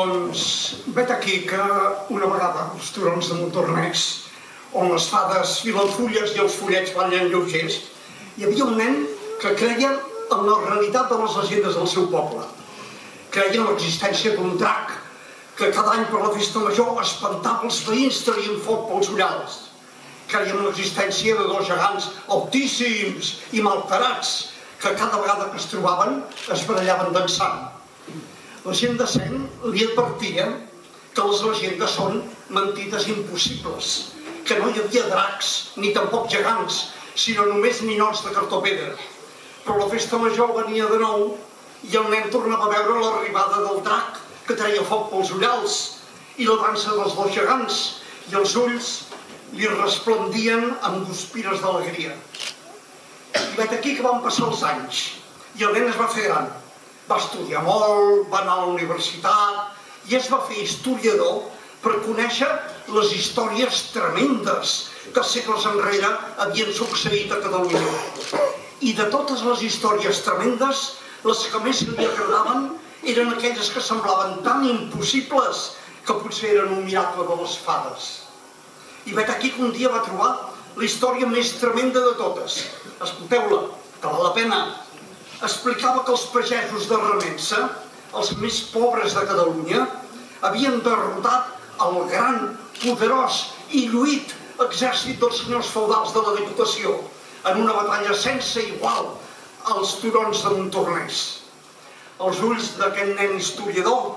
Doncs vet aquí que una vegada als turons de Montornès, on les fades filen fulles i els follets ballen lleugers, hi havia un nen que creia en la realitat de les llegendes del seu poble. Creia en l'existència d'un drac que cada any per la festa major espantava els veïns traient foc pels ullals. Creia en l'existència de dos gegants altíssims i malparats que cada vegada que es trobaven es barallaven dansant. La gent decent li advertia que les llegendes són mentides impossibles, que no hi havia dracs ni tampoc gegants, sinó només ninots de cartó pedra. Però la festa major venia de nou i el nen tornava a veure l'arribada del drac que treia foc pels ullals i la dansa dels dos gegants, i els ulls li resplendien amb guspires d'alegria. I vet aquí que van passar els anys i el nen es va fer gran. Va estudiar molt, va anar a la universitat i es va fer historiador per conèixer les històries tremendes que segles enrere havien succeït a Catalunya. I de totes les històries tremendes, les que més li agradaven eren aquelles que semblaven tan impossibles que potser eren un miracle de les fades. I vet aquí que un dia va trobar la història més tremenda de totes. Escolteu-la, que val la pena. Explicava que els pagesos de Remença, els més pobres de Catalunya, havien derrotat el gran, poderós i lluït exèrcit dels senyors feudals de la Diputació en una batalla sense igual als turons de Montornès. Els ulls d'aquest nen historiador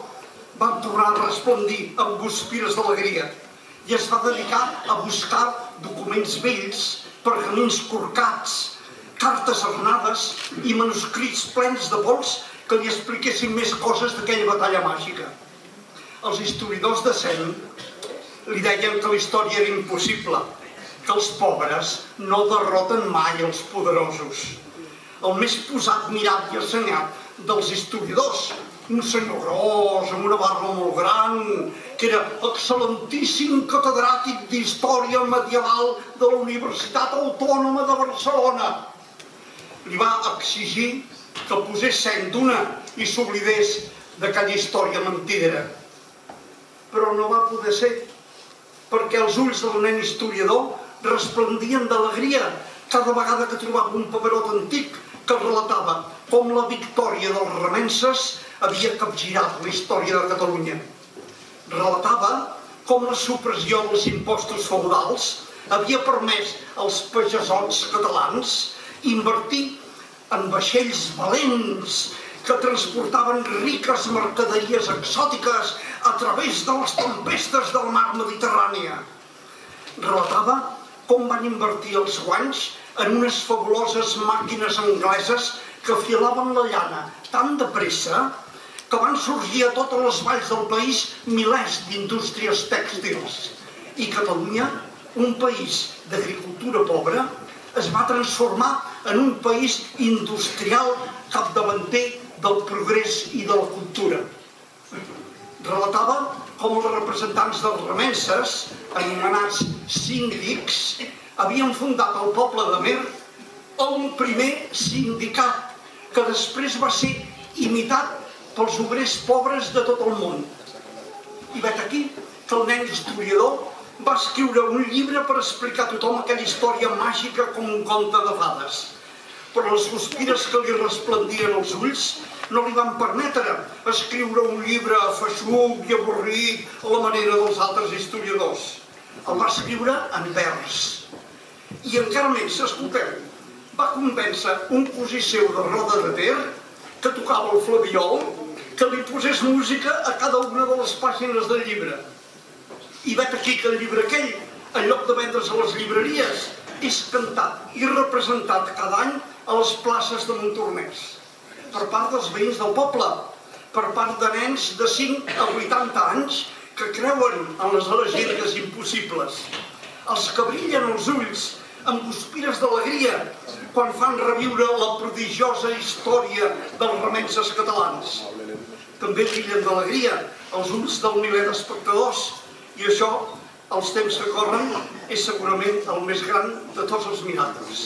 van tornar a resplendir amb guspires d'alegria i es va dedicar a buscar documents vells, pergamins corcats, cartes arnades i manuscrits plens de pols que li expliquessin més coses d'aquella batalla màgica. Els historiadors de Cent li deien que la història era impossible, que els pobres no derroten mai els poderosos. El més posat, mirat i assenyat dels historiadors, un senyor gros, amb una barba molt gran, que era excel·lentíssim catedràtic d'Història Medieval de la Universitat Autònoma de Barcelona, li va exigir que posés seny d'una i s'oblidés d'aquella història mentidera. Però no va poder ser, perquè els ulls del nen historiador resplendien d'alegria cada vegada que trobava un paperot antic que relatava com la victòria dels remences havia capgirat la història de Catalunya. Relatava com la supressió dels impostos feudals havia permès als pagesots catalans invertir en vaixells valents que transportaven riques mercaderies exòtiques a través de les tempestes del mar Mediterrània. Relatava com van invertir els guanys en unes fabuloses màquines angleses que afilaven la llana tan de pressa que van sorgir a totes les valls del país milers d'indústries tèxtils. I Catalunya, un país d'agricultura pobra, es va transformar en un país industrial capdavanter del progrés i de la cultura. Relatava com els representants dels remences, anomenats síndics, havien fundat al poble d'Amer un primer sindicat que després va ser imitat pels obrers pobres de tot el món. I vet aquí que el nen historiador va escriure un llibre per explicar a tothom aquella història màgica com un conte de fades. Però les guspires que li resplendien els ulls no li van permetre escriure un llibre feixuc i avorrit a la manera dels altres historiadors. El va escriure en vers. I encara més, escolteu, va convèncer un cosí seu de Roda de Ter, que tocava el flabiol, que li posés música a cada una de les pàgines del llibre. I vet aquí que el llibre aquell, en lloc de vendre's a les llibreries, és cantat i representat cada any a les places de Montornès, per part dels veïns del poble, per part de nens de 5 a 80 anys que creuen en les llegendes impossibles. Els que brillen els ulls amb guspires d'alegria quan fan reviure la prodigiosa història dels remences catalans. També brillen d'alegria els ulls del miler d'espectadors. I això, els temps que corren, és segurament el més gran de tots els miracles.